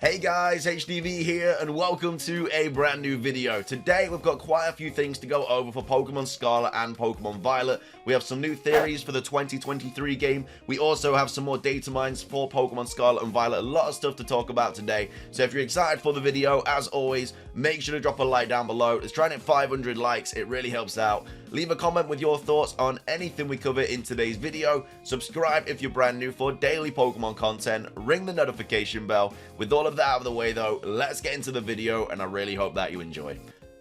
Hey guys, HDvee here and welcome to a brand new video. Today we've got quite a few things to go over for Pokemon Scarlet and Pokemon Violet. We have some new theories for the 2023 game. We also have some more data mines for Pokemon Scarlet and Violet. A lot of stuff to talk about today. So if you're excited for the video, as always, make sure to drop a like down below. It's trying to hit 500 likes. It really helps out. Leave a comment with your thoughts on anything we cover in today's video. Subscribe if you're brand new for daily Pokemon content. Ring the notification bell. With all of that out of the way though, let's get into the video and I really hope that you enjoy.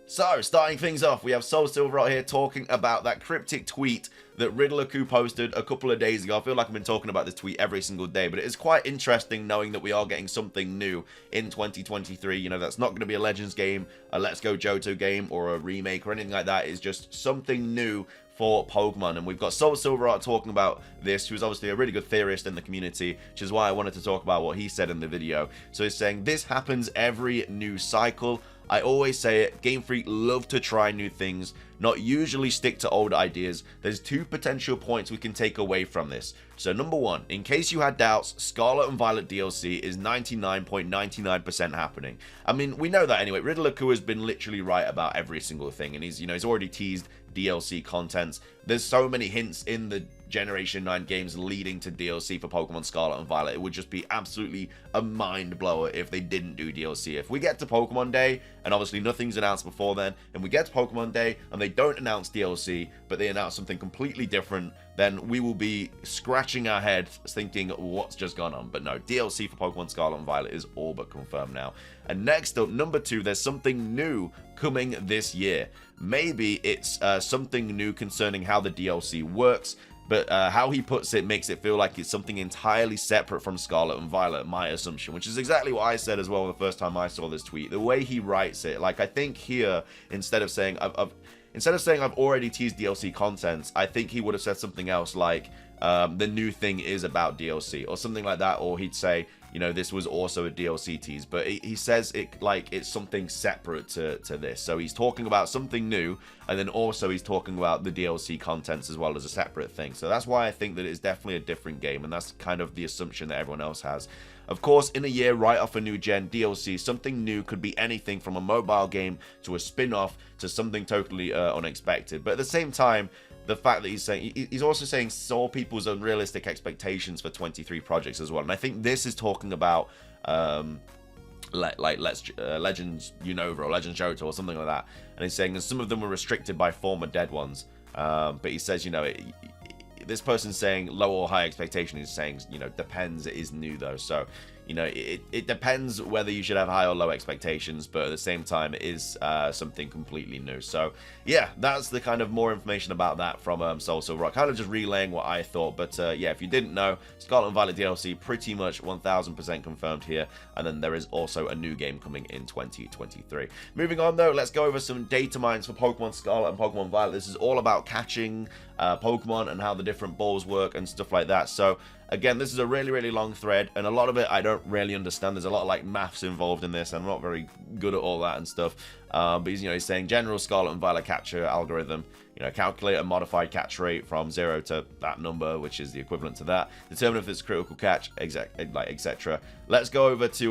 So, starting things off, we have Soul Silver out here talking about that cryptic tweet that Riddler-Ku posted a couple of days ago. I feel like I've been talking about this tweet every single day, but it is quite interesting knowing that we are getting something new in 2023. You know, that's not going to be a Legends game, a Let's Go Johto game, or a remake or anything like that. It's just something new for Pokemon, and we've got Soul Silver out talking about this, who's obviously a really good theorist in the community, which is why I wanted to talk about what he said in the video. So he's saying, this happens every new cycle. I always say it, Game Freak love to try new things, not usually stick to old ideas. There's two potential points we can take away from this. So number one, in case you had doubts, Scarlet and Violet DLC is 99.99% happening. I mean, we know that anyway. Riddler-Ku has been literally right about every single thing, and he's already teased DLC contents. There's so many hints in the Generation 9 games leading to DLC for Pokemon Scarlet and Violet. It would just be absolutely a mind blower if they didn't do DLC. If we get to Pokemon Day, and obviously nothing's announced before then, and we get to Pokemon Day and they don't announce DLC, but they announce something completely different, then we will be scratching our heads thinking what's just gone on. But no, DLC for Pokemon Scarlet and Violet is all but confirmed now. And next up, number two, there's something new coming this year. Maybe it's something new concerning how the DLC works, but how he puts it makes it feel like it's something entirely separate from Scarlet and Violet, my assumption, which is exactly what I said as well the first time I saw this tweet. The way he writes it, like, I think here, instead of saying I've already teased DLC content, I think he would have said something else like, the new thing is about DLC, or something like that, or he'd say, you know, this was also a DLC tease, but he says it like it's something separate to this. So he's talking about something new, and then also he's talking about the DLC contents as well as a separate thing. So that's why I think that it's definitely a different game, and that's kind of the assumption that everyone else has. Of course, in a year right off a new gen DLC, something new could be anything from a mobile game to a spin-off to something totally unexpected. But at the same time, the fact that he's also saying saw people's unrealistic expectations for 23 projects as well. And I think this is talking about Legends Unova or Legends Johto or something like that. And he's saying that some of them were restricted by former dead ones. But he says, you know, this person's saying low or high expectation. He's saying, you know, depends. It is new though. So, you know, it depends whether you should have high or low expectations, but at the same time, it is something completely new. So, yeah, that's the kind of more information about that from Soul Silver. Kind of just relaying what I thought, but yeah, if you didn't know, Scarlet and Violet DLC pretty much 1000% confirmed here, and then there is also a new game coming in 2023. Moving on though, let's go over some data mines for Pokemon Scarlet and Pokemon Violet. This is all about catching Pokemon and how the different balls work and stuff like that. So, again, this is a really long thread, and a lot of it I don't really understand. There's a lot of like maths involved in this. I'm not very good at all that and stuff. But he's saying general Scarlet and Violet capture algorithm. Calculate a modified catch rate from 0 to that number, which is the equivalent to that. Determine if it's a critical catch, etc. Let's go over to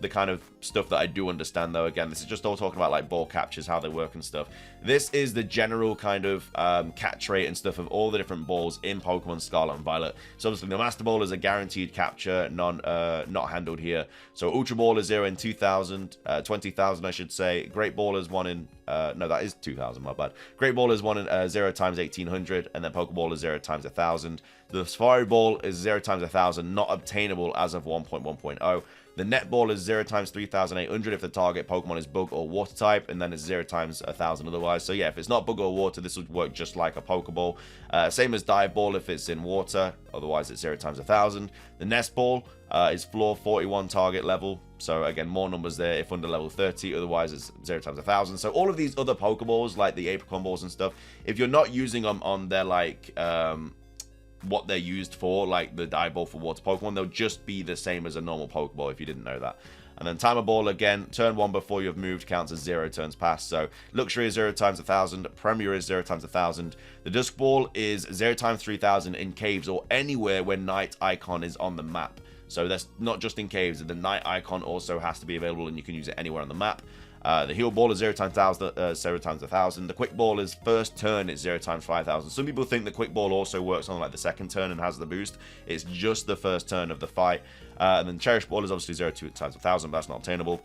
the kind of stuff that I do understand, though. Again, this is just all talking about like ball captures, how they work and stuff. This is the general kind of catch rate and stuff of all the different balls in Pokemon Scarlet and Violet. So obviously the Master Ball is a guaranteed capture, not handled here. So Ultra Ball is 0 in 2,000, 20,000 I should say. Great Ball is 1 in no, that is 2,000, my bad. Great Ball is 1 in 0 times 1,800, and then Pokeball is 0 times 1,000. The Safari Ball is 0 times 1,000, not obtainable as of 1.1.0. The Net Ball is 0 times 3,800 if the target Pokemon is Bug or Water type, and then it's 0 times 1,000 otherwise. So yeah, if it's not Bug or Water, this would work just like a Pokeball. Same as Dive Ball if it's in Water, otherwise it's 0 times 1,000. The Nest Ball is floor 41 target level. So again, more numbers there if under level 30, otherwise it's 0 times 1,000. So all of these other Pokeballs, like the Apricot Balls and stuff, if you're not using them on their like what they're used for, like the Dive Ball for water Pokemon, they'll just be the same as a normal Pokeball if you didn't know that. And then Timer Ball, again, turn 1 before you have moved counts as 0 turns past. So Luxury is 0 times 1,000, Premier is 0 times 1,000. The Dusk Ball is 0 times 3,000 in caves or anywhere where night icon is on the map. So that's not just in caves. The night icon also has to be available, and you can use it anywhere on the map. The heal ball is 0 times 1,000. The quick ball is first turn, it's 0 times 5,000. Some people think the quick ball also works on like the second turn and has the boost. It's just the first turn of the fight. And then cherish ball is obviously 0 times 1,000, but that's not obtainable.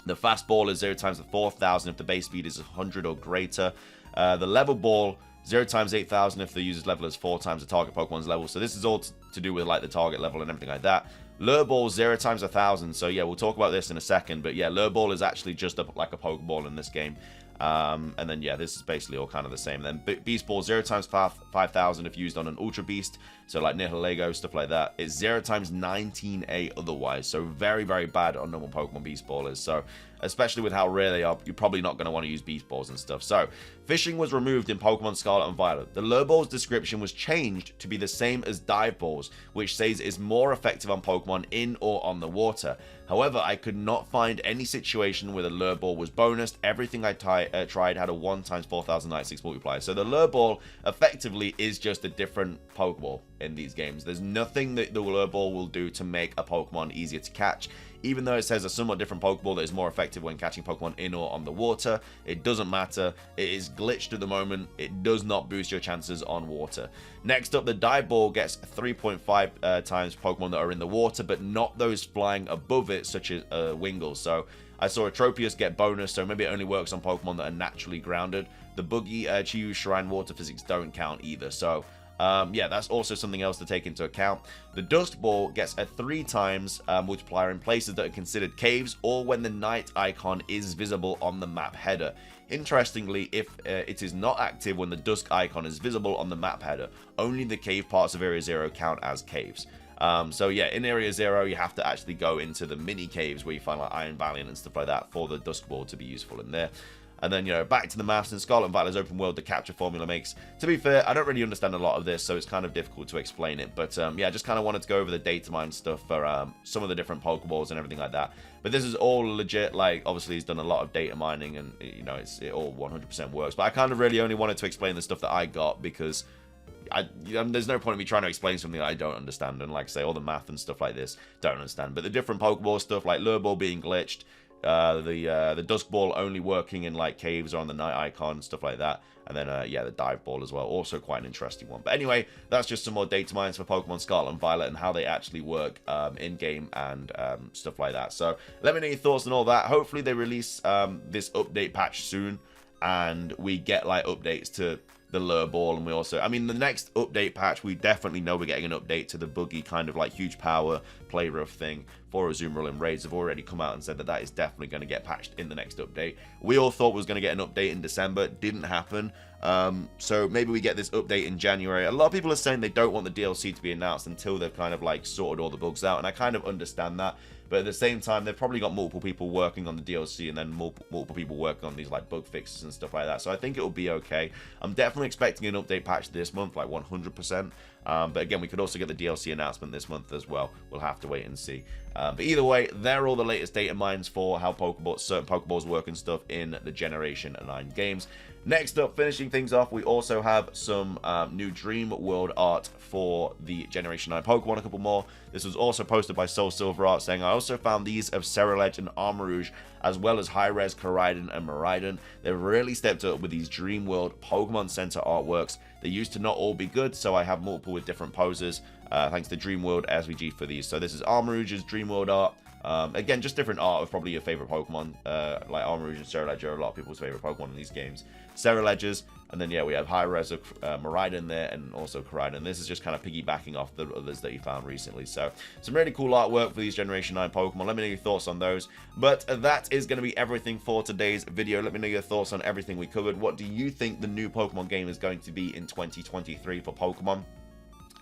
The fast ball is 0 times 4,000 if the base speed is 100 or greater. The level ball 0 times 8,000 if the user's level is 4 times the target Pokemon's level. So this is all to do with like the target level and everything like that. Lure ball 0 times 1,000. So yeah, we'll talk about this in a second. But yeah, lure ball is actually just like a Pokeball in this game. And then yeah, this is basically all kind of the same. Then beast ball 0 times 5,000 if used on an ultra beast. So like Nihilego, stuff like that. It's 0 times 19A otherwise. So very, very bad on normal Pokemon beast ballers. So especially with how rare they are, you're probably not going to want to use beast balls and stuff. So fishing was removed in Pokemon Scarlet and Violet. The lure ball's description was changed to be the same as dive balls, which says it's more effective on Pokemon in or on the water. However, I could not find any situation where the lure ball was bonused. Everything I tried had a 1 times 4,096 multiplier. So the lure ball effectively is just a different Pokeball in these games. There's nothing that the lure ball will do to make a Pokemon easier to catch. Even though it says a somewhat different Pokeball that is more effective when catching Pokemon in or on the water, it doesn't matter. It is glitched at the moment. It does not boost your chances on water. Next up, the dive ball gets 3.5 times Pokemon that are in the water, but not those flying above it, such as Wingull. So I saw a Tropius get bonus, so maybe it only works on Pokemon that are naturally grounded. The buggy Chiyu Shrine water physics don't count either, so yeah, that's also something else to take into account. The Dust Ball gets a 3 times multiplier in places that are considered caves or when the night icon is visible on the map header. Interestingly, if it is not active when the dusk icon is visible on the map header, only the cave parts of Area 0 count as caves. So yeah, in Area 0, you have to actually go into the mini caves where you find like Iron Valiant and stuff like that for the Dusk Ball to be useful in there. And then, you know, back to the maths. In Scarlet and Violet's open world, the capture formula makes... To be fair, I don't really understand a lot of this, so it's kind of difficult to explain it. But, yeah, I just kind of wanted to go over the data mine stuff for some of the different Pokeballs and everything like that. But this is all legit. Like, obviously, he's done a lot of data mining, and, you know, it all 100% works. But I kind of really only wanted to explain the stuff that I got because... there's no point in me trying to explain something that I don't understand. And, like I say, all the math and stuff like this, don't understand. But the different Pokeball stuff, like Lure Ball being glitched... the Dusk Ball only working in like caves or on the night icon, stuff like that. And then yeah, the Dive Ball as well, also quite an interesting one. But anyway, that's just some more data mines for Pokemon Scarlet and Violet and how they actually work in game and stuff like that. So let me know your thoughts on all that. Hopefully they release this update patch soon and we get like updates to the Lure Ball, and we also, I mean, the next update patch, we definitely know we're getting an update to the buggy kind of like huge power play rough thing for Azumarill and Raids have already come out and said that that is definitely going to get patched in the next update. We all thought we was going to get an update in December, didn't happen. So maybe we get this update in January. A lot of people are saying they don't want the DLC to be announced until they've kind of like sorted all the bugs out, and I kind of understand that. But at the same time, they've probably got multiple people working on the DLC and then multiple people working on these like bug fixes and stuff like that. So I think it'll be okay. I'm definitely expecting an update patch this month, like 100%. But again, we could also get the DLC announcement this month as well. We'll have to wait and see. But either way, they're all the latest data mines for how certain Pokeballs work and stuff in the Generation 9 games. Next up, finishing things off, we also have some new Dream World art for the Generation 9 Pokemon, a couple more. This was also posted by Soul Silver Art, saying, I also found these of Scarlet and Armarouge, as well as high-res Koraidon and Miraidon. They've really stepped up with these Dream World Pokemon Center artworks. They used to not all be good, so I have multiple with different poses, thanks to Dream World SVG for these. So this is Armarouge's Dream World art. Again, just different art of probably your favorite Pokemon, like Armarouge and Scarlet are a lot of people's favorite Pokemon in these games. Scarlet, and then yeah, we have high res of Miraidon there, and also Koraidon. This is just kind of piggybacking off the others that you found recently. So some really cool artwork for these Generation 9 Pokemon. Let me know your thoughts on those. But that is going to be everything for today's video. Let me know your thoughts on everything we covered. What do you think the new Pokemon game is going to be in 2023 for Pokemon?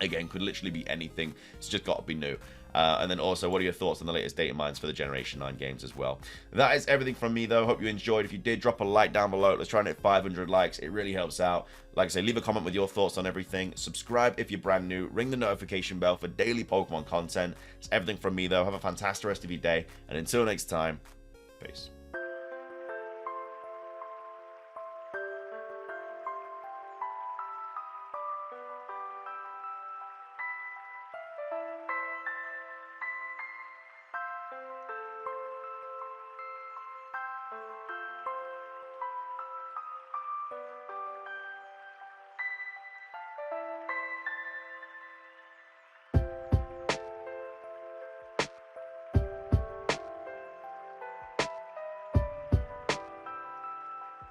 Again, could literally be anything. It's just got to be new. And then also, what are your thoughts on the latest data mines for the Generation 9 games as well? That is everything from me, though. Hope you enjoyed. If you did, drop a like down below. Let's try and hit 500 likes. It really helps out. Like I say, leave a comment with your thoughts on everything. Subscribe if you're brand new. Ring the notification bell for daily Pokemon content. It's everything from me, though. Have a fantastic rest of your day. And until next time, peace.